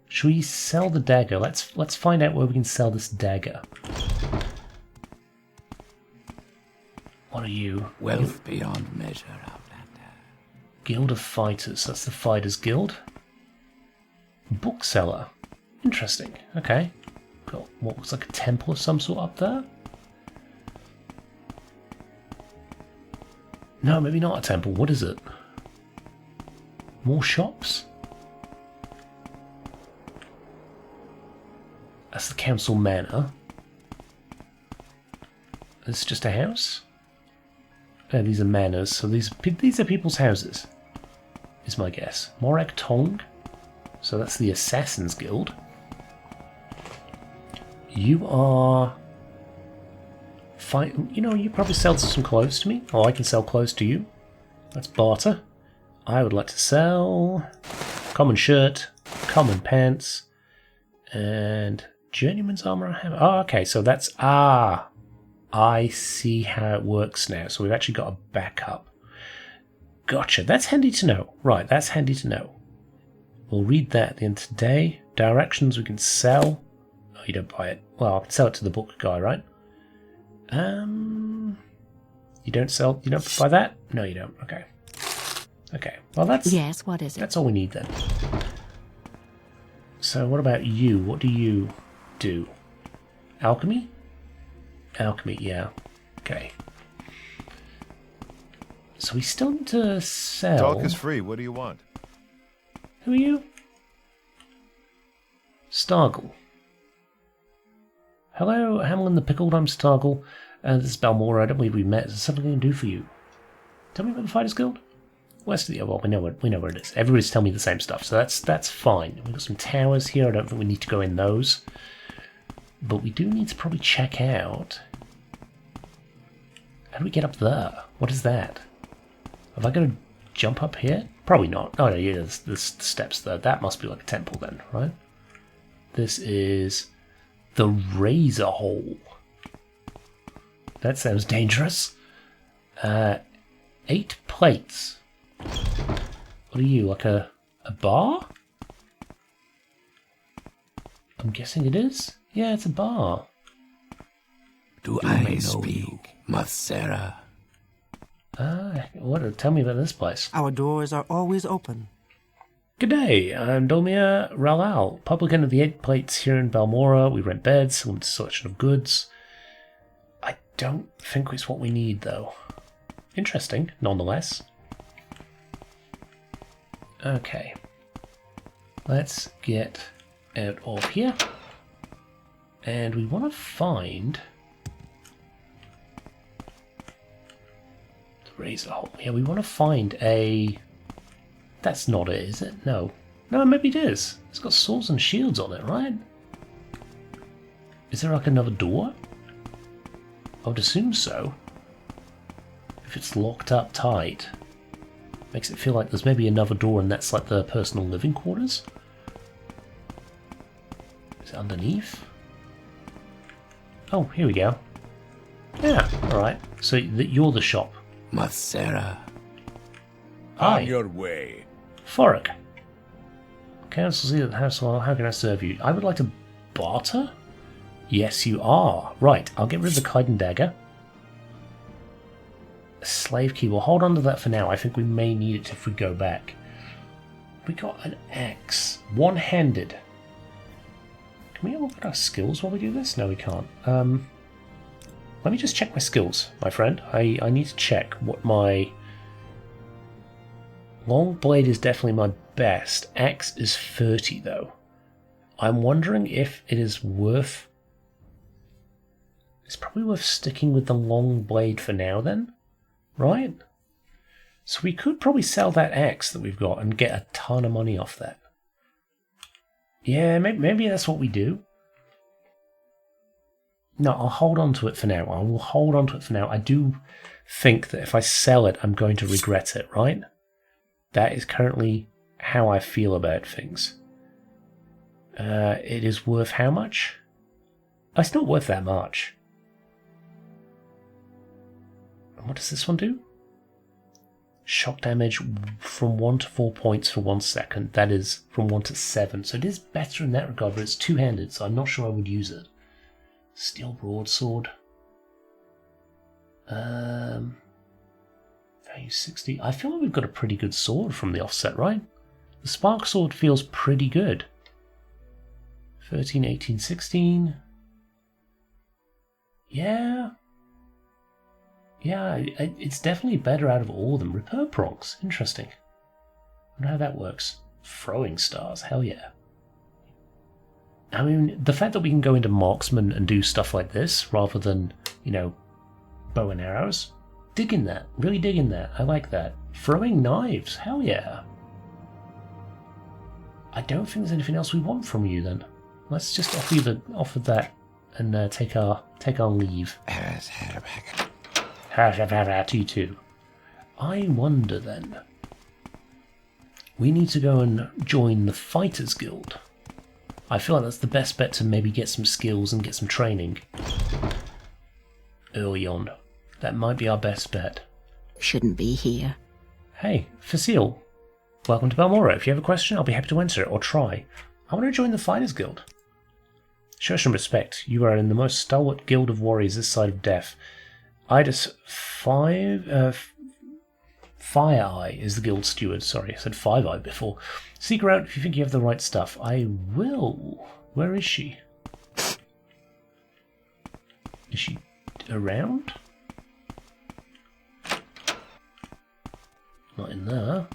Should we sell the dagger? Let's find out where we can sell this dagger. What are you? Wealth beyond measure, Outlander. Guild of Fighters. That's the Fighters Guild. Bookseller. Interesting. Okay. Got what looks like a temple of some sort up there. No, maybe not a temple. What is it? More shops? That's the council manor. It's just a house? Oh, these are manors, so these are people's houses, is my guess. Morak Tong. So that's the Assassin's Guild. You are... You know, you probably sell some clothes to me, or I can sell clothes to you. That's barter. I would like to sell common shirt, common pants, and journeyman's armor. Oh, okay, so that's I see how it works now. So we've actually got a backup. Gotcha. That's handy to know. Right, that's handy to know. We'll read that at the end of today. Directions we can sell. Oh, you don't buy it. Well, I can sell it to the book guy, right? You don't buy that? No, you don't. Okay. Okay. Well, that's... Yes, what is it? That's all we need then. So what about you? What do you do? Alchemy? Alchemy, yeah. Okay. So we still need to sell... Talk is free. What do you want? Who are you? Stargle. Hello, Hamlin the Pickled, I'm Stargle. This is Balmora, I don't believe we met. Is there something I can do for you? Tell me about the Fighters Guild? West of the... Well, we know where it is. Everybody's telling me the same stuff, so that's fine. We've got some towers here, I don't think we need to go in those. But we do need to probably check out... How do we get up there? What is that? Have I got to jump up here? Probably not. Oh no, yeah, there's the steps there. That must be like a temple then, right? This is the Razor Hole. That sounds dangerous. 8 plates. What are you, like a bar? I'm guessing it is. Yeah, it's a bar. Do I speak, Mathera? Tell me about this place. Our doors are always open. G'day, I'm Dolmir Ralal, publican of the 8 plates here in Balmora. We rent beds, limited selection of goods. I don't think it's what we need, though. Interesting, nonetheless. Okay. Let's get out of here. And we want to find... the Razor Hole. Yeah, we want to find a... That's not it, is it? No. No, maybe it is. It's got swords and shields on it, right? Is there like another door? I would assume so. If it's locked up tight. Makes it feel like there's maybe another door and that's like the personal living quarters. Is it underneath? Oh, here we go. Yeah, alright. So you're the shop. Mathera. Hi. On your way. Forik. Council's here at the house. Well, how can I serve you? I would like to barter? Yes, you are. Right, I'll get rid of the Kaiden dagger. A slave key. We'll hold on to that for now. I think we may need it if we go back. We got an axe. One-handed. Can we look at our skills while we do this? No, we can't. Let me just check my skills, my friend. I need to check what my... Long blade is definitely my best. Axe is 30, though. I'm wondering if it is worth... It's probably worth sticking with the long blade for now, then. Right? So we could probably sell that axe that we've got and get a ton of money off that. Yeah, maybe that's what we do. No, I'll hold on to it for now. I will hold on to it for now. I do think that if I sell it, I'm going to regret it, right? That is currently how I feel about things. It is worth how much? It's not worth that much. And what does this one do? Shock damage from 1 to 4 points for 1 second. That is from 1 to 7. So it is better in that regard, but it's two-handed, so I'm not sure I would use it. Steel broadsword. Value 60. I feel like we've got a pretty good sword from the offset, right? The spark sword feels pretty good. 13, 18, 16. Yeah. Yeah, it's definitely better out of all of them. Repair prongs. Interesting. I wonder how that works. Throwing stars. Hell yeah. I mean, the fact that we can go into marksman and do stuff like this rather than, you know, bow and arrows. Digging that. Really digging that. I like that. Throwing knives. Hell yeah. I don't think there's anything else we want from you then. Let's just offer that and take our leave. You too. I wonder then. We need to go and join the Fighters Guild. I feel like that's the best bet to maybe get some skills and get some training. early on. That might be our best bet. Shouldn't be here. Hey, Facile. Welcome to Balmora. If you have a question, I'll be happy to answer it, or try. I want to join the Fighters Guild. Show some respect. You are in the most stalwart guild of warriors this side of death. Idus Fire Eye is the guild steward. Sorry, I said Five Eye before. Seek her out if you think you have the right stuff. I will. Where is she? Is she around? Not in there.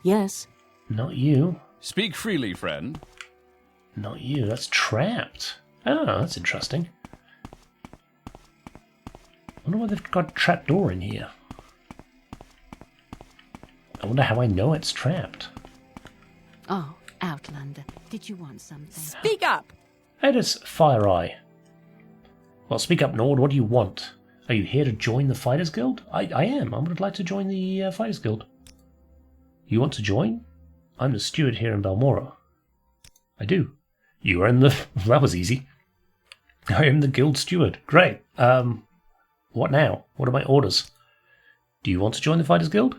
Yes. Not you. Speak freely, friend. Not you. That's trapped. Oh, that's interesting. I wonder why they've got a trapdoor in here. I wonder how I know it's trapped. Oh, Outlander, did you want something? Speak up! Edis Fire Eye. Well, speak up, Nord. What do you want? Are you here to join the Fighters Guild? I am. I would like to join the Fighters Guild. You want to join? I'm the steward here in Balmora. I do. You are in the... That was easy. I am the guild steward. Great. What now? What are my orders? Do you want to join the Fighters Guild?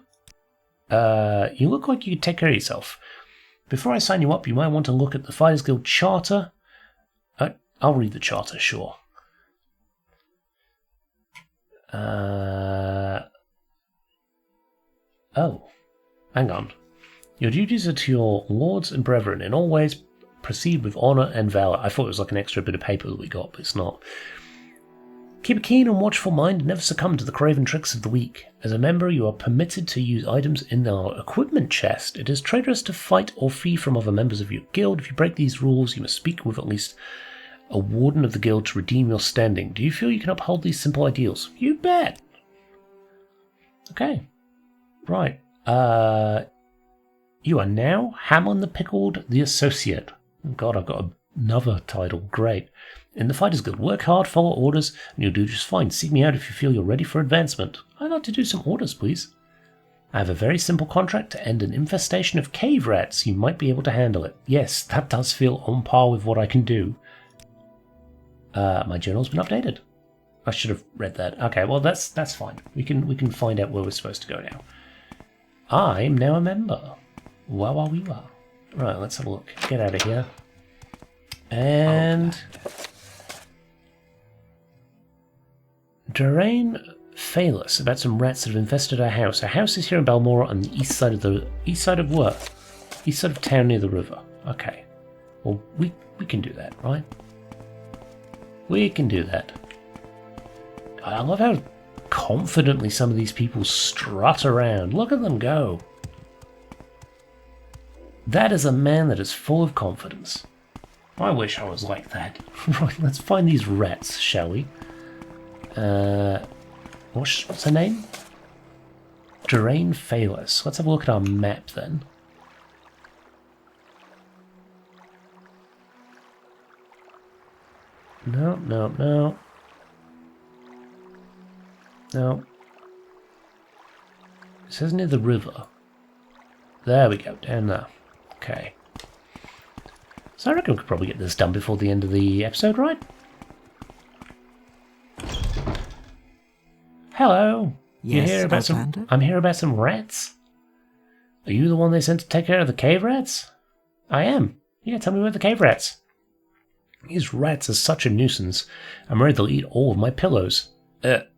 You look like you could take care of yourself. Before I sign you up, you might want to look at the Fighters Guild charter. I'll read the charter, sure. Oh. Hang on. Your duties are to your lords and brethren. In all ways, proceed with honour and valour. I thought it was like an extra bit of paper that we got, but it's not. Keep a keen and watchful mind and never succumb to the craven tricks of the weak. As a member, you are permitted to use items in our equipment chest. It is traitorous to fight or flee from other members of your guild. If you break these rules, you must speak with at least a warden of the guild to redeem your standing. Do you feel you can uphold these simple ideals? You bet! Okay. Right. You are now Hamlin the Pickled, the Associate. God, I've got another title. Great. In the Fighters Guild, work hard, follow orders, and you'll do just fine. Seek me out if you feel you're ready for advancement. I'd like to do some orders, please. I have a very simple contract to end an infestation of cave rats. You might be able to handle it. Yes, that does feel on par with what I can do. My journal's been updated. I should have read that. Okay, well that's fine. We can find out where we're supposed to go now. I'm now a member. Wee wah. Right, let's have a look. Get out of here. And Darain Phalus about some rats that have infested our house. Our house is here in Balmora on the east side of what? East side of town near the river. Okay. Well, we can do that, right? We can do that. I love how confidently some of these people strut around. Look at them go. That is a man that is full of confidence. I wish I was like that. Right, let's find these rats, shall we? What's her name? Darain Phalus. Let's have a look at our map then. No. No. It says near the river. There we go, down there. Okay. So I reckon we could probably get this done before the end of the episode, right? Hello. Yes, you hear about Outlander? I'm here about some rats. Are you the one they sent to take care of the cave rats? I am. Yeah, tell me about the cave rats. These rats are such a nuisance. I'm worried they'll eat all of my pillows.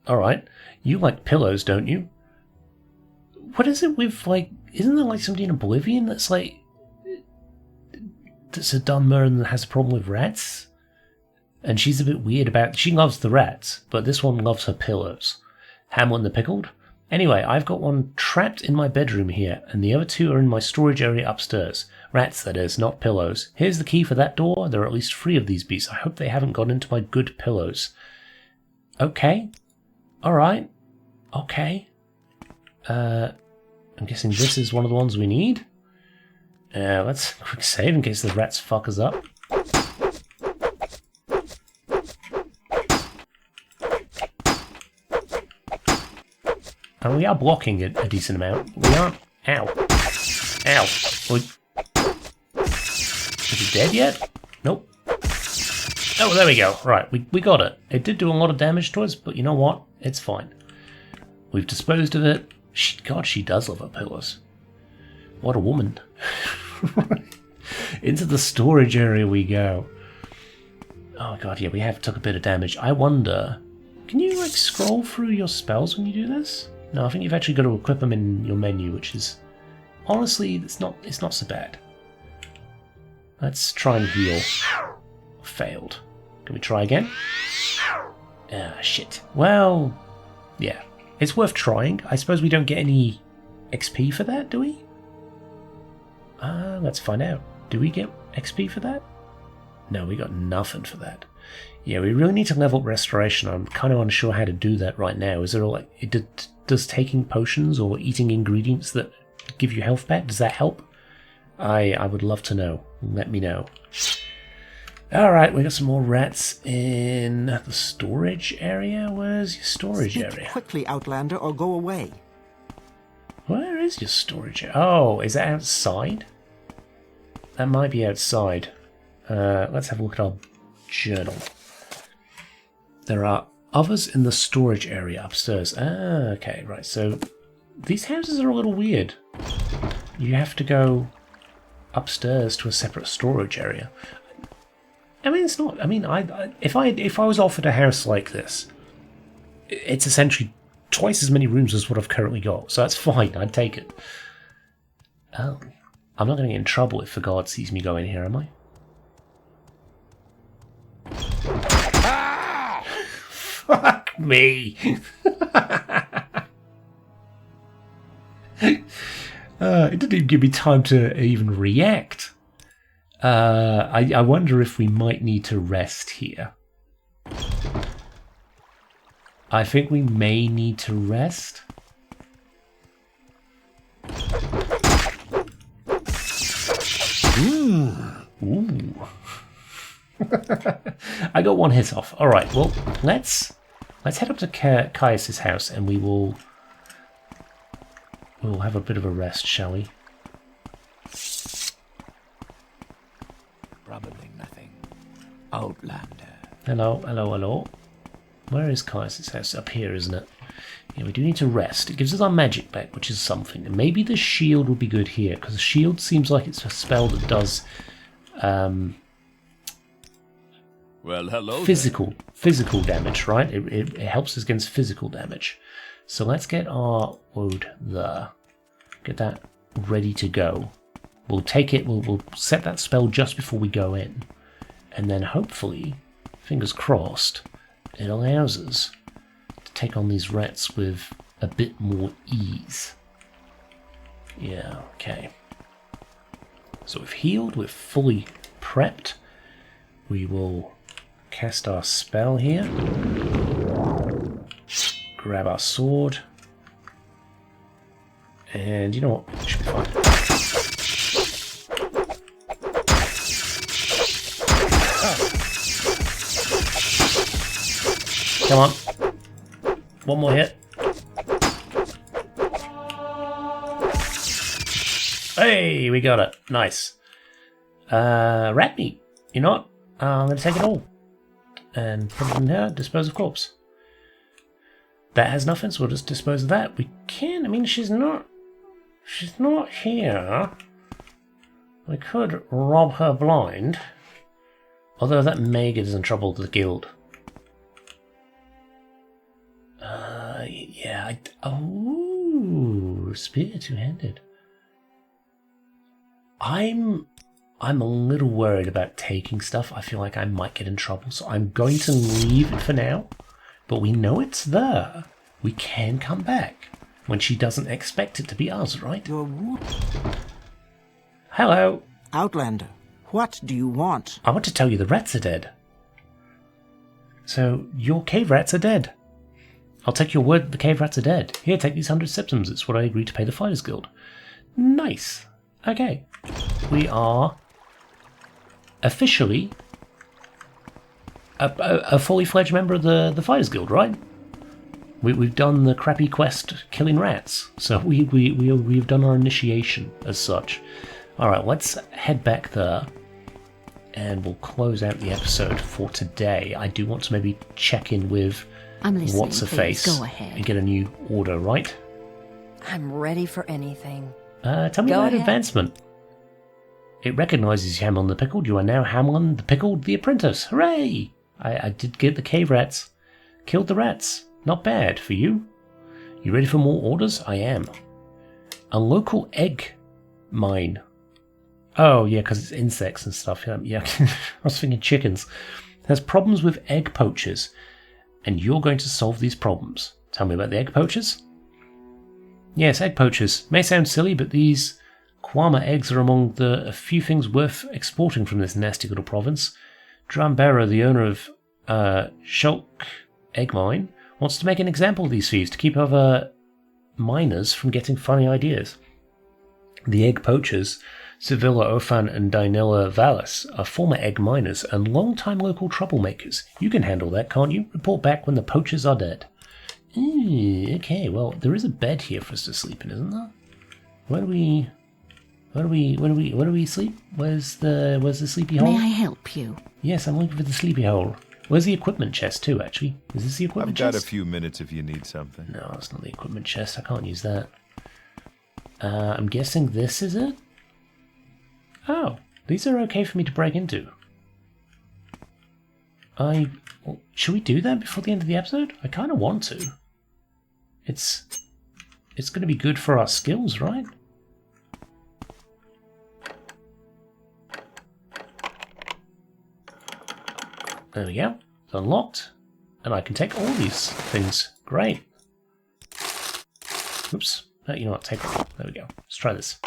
Alright. You like pillows, don't you? What is it with, like... Isn't there, like, somebody in Oblivion that's, like... That's a Dunmer and has a problem with rats? And she's a bit weird about... She loves the rats, but this one loves her pillows. Hamlin the Pickled? Anyway, I've got one trapped in my bedroom here, and the other two are in my storage area upstairs. Rats, that is, not pillows. Here's the key for that door. There are at least 3 of these beasts. I hope they haven't gone into my good pillows. Okay. Alright. Okay. I'm guessing this is one of the ones we need. Let's quick save in case the rats fuck us up. And we are blocking it a decent amount. We aren't... Ow. Ow. Is it dead yet? Nope. Oh, there we go. Right, we got it. It did do a lot of damage to us, but you know what? It's fine. We've disposed of it. God, she does love her pillows. What a woman. Into the storage area we go. Oh god, yeah, we have took a bit of damage. I wonder, can you like scroll through your spells when you do this? No, I think you've actually got to equip them in your menu, which is honestly, it's not so bad. Let's try and heal. Failed. Can we try again? Ah, shit. Well, yeah, it's worth trying. I suppose we don't get any XP for that, do we? Let's find out. Do we get XP for that? No, we got nothing for that. Yeah, we really need to level up restoration. I'm kind of unsure how to do that right now. Is there like does taking potions or eating ingredients that give you health back, does that help? I would love to know. Let me know. Alright, we got some more rats in the storage area. Where's your storage Speak area? quickly, Outlander, or go away. Where is your storage area? Oh, is that outside? That might be outside. Let's have a look at our journal. There are others in the storage area upstairs. Ah, okay, right. So these houses are a little weird. You have to go upstairs to a separate storage area. I mean, it's not. I mean, if I was offered a house like this, it's essentially twice as many rooms as what I've currently got. So that's fine. I'd take it. Oh, I'm not going to get in trouble if the guard sees me go in here, am I? Fuck me! It didn't even give me time to even react. I wonder if we might need to rest here. I think we may need to rest. Ooh. I got one hit off. Alright, well, let's head up to Caius' house and we'll have a bit of a rest, shall we? Probably nothing. Outlander. Hello. Where is Caius' house? Up here, isn't it? Yeah, we do need to rest. It gives us our magic back, which is something. And maybe the shield would be good here, because the shield seems like it's a spell that does Well, hello. physical damage, right? It helps us against physical damage. So let's get our wood there. Get that ready to go. We'll take it, we'll set that spell just before we go in. And then hopefully, fingers crossed, it allows us to take on these rats with a bit more ease. Yeah, okay. So we've healed, we're fully prepped. We will cast our spell here. Grab our sword. And you know what? It should be fine. Come on. One more hit. Hey, we got it. Nice. Rat meat. You know what? I'm going to take it all. And put it in here, dispose of corpse. That has nothing, so we'll just dispose of that. We can, I mean, she's not here. We could rob her blind. Although that may get us in trouble with the guild. Yeah, oh, spear two-handed. I'm a little worried about taking stuff. I feel like I might get in trouble, so I'm going to leave it for now. But we know it's there. We can come back when she doesn't expect it to be us, right? Hello. Outlander, what do you want? I want to tell you the rats are dead. So, your cave rats are dead. I'll take your word that the cave rats are dead. Here, take these 100 septims. It's what I agreed to pay the Fighters Guild. Nice. Okay. We are officially a fully fledged member of the Fighters Guild, right? We've done the crappy quest killing rats, so we've done our initiation as such. All right, let's head back there and we'll close out the episode for today. I do want to maybe check in with I'm listening. What's-her-face Please, go ahead. and get a new order, right? I'm ready for anything. Tell me Go about ahead. advancement. It recognizes Hamlin the Pickled. You are now Hamlin the Pickled, the apprentice. Hooray! I did get the cave rats. Killed the rats. Not bad for you. You ready for more orders? I am. A local egg mine. Oh, yeah, because it's insects and stuff. Yeah. I was thinking chickens. Has problems with egg poachers, and you're going to solve these problems. Tell me about the egg poachers. Yes, egg poachers. May sound silly, but these Kwama eggs are among the few things worth exporting from this nasty little province. Drambera, the owner of Shulk Egg Mine, wants to make an example of these thieves to keep other miners from getting funny ideas. The egg poachers, Sevilla Ofan and Dinella Vallis, are former egg miners and long-time local troublemakers. You can handle that, can't you? Report back when the poachers are dead. Okay, well, there is a bed here for us to sleep in, isn't there? Where do we sleep? Where's the sleepy hole? May I help you? Yes, I'm looking for the sleepy hole. Where's the equipment chest too, actually? Is this the equipment I've chest? got a few minutes if you need something. No, that's not the equipment chest. I can't use that. I'm guessing this is it? Oh, these are okay for me to break into. Should we do that before the end of the episode? I kind of want to. It's going to be good for our skills, right? There we go. It's unlocked. And I can take all these things. Great. Oops. Oh, you know what? Take it. There we go. Let's try this.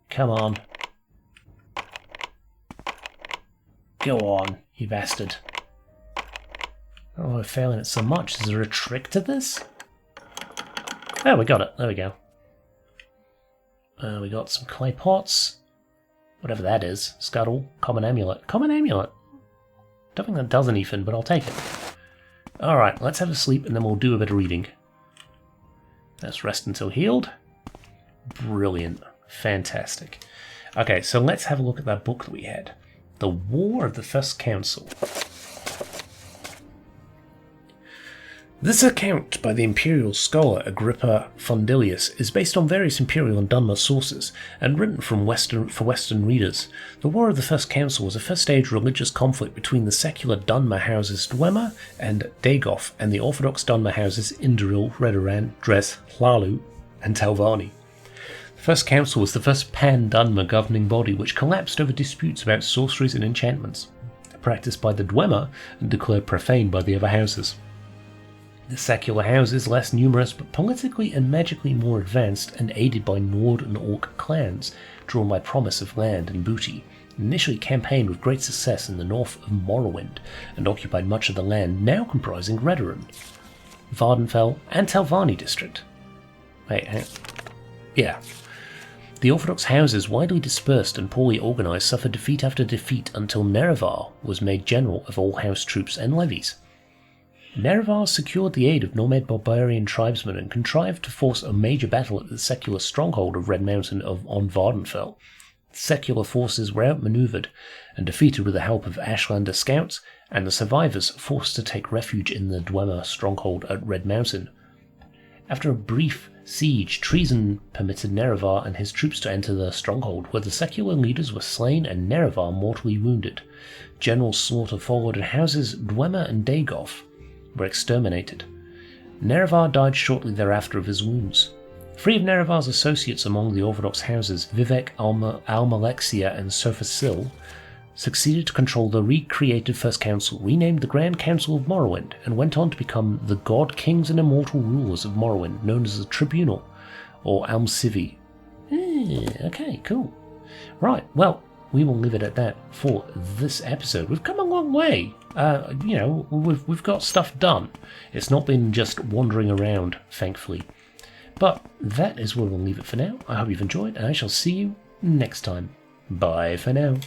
Come on. Go on, you bastard. Oh, we're failing it so much. Is there a trick to this? Oh, we got it. There we go. We got some clay pots. Whatever that is. Scuttle. Common amulet. Common amulet. Don't think that does anything, but I'll take it. Alright, let's have a sleep and then we'll do a bit of reading. Let's rest until healed. Brilliant. Fantastic. Okay, so let's have a look at that book that we had. The War of the First Council. This account by the imperial scholar Agrippa Fondilius is based on various imperial and Dunmer sources and written for Western readers. The War of the First Council was a first-stage religious conflict between the secular Dunmer houses Dwemer and Dagoth and the orthodox Dunmer houses Induril, Redoran, Dres, Hlalu, and Talvani. The First Council was the first pan-Dunmer governing body which collapsed over disputes about sorceries and enchantments, practiced by the Dwemer and declared profane by the other houses. The secular houses, less numerous but politically and magically more advanced and aided by Nord and Orc clans, drawn by promise of land and booty, initially campaigned with great success in the north of Morrowind and occupied much of the land now comprising Redoran, Vardenfell, and Talvani district. Yeah. The Orthodox houses, widely dispersed and poorly organised, suffered defeat after defeat until Nerevar was made general of all house troops and levies. Nerevar secured the aid of nomad barbarian tribesmen and contrived to force a major battle at the secular stronghold of Red Mountain on Vardenfell. The secular forces were outmaneuvered and defeated with the help of Ashlander scouts, and the survivors forced to take refuge in the Dwemer stronghold at Red Mountain. After a brief siege, treason permitted Nerevar and his troops to enter the stronghold, where the secular leaders were slain and Nerevar mortally wounded. General slaughter followed, and houses Dwemer and Dagoth were exterminated. Nerevar died shortly thereafter of his wounds. Three of Nerevar's associates among the Orthodox houses, Vivek, Almalexia, and Sofasil, succeeded to control the recreated First Council, renamed the Grand Council of Morrowind, and went on to become the god kings and immortal rulers of Morrowind, known as the Tribunal, or Almcivi. Okay, cool. Right, well, we will leave it at that for this episode. We've come a long way. We've got stuff done. It's not been just wandering around, thankfully. But that is where we'll leave it for now. I hope you've enjoyed, and I shall see you next time. Bye for now.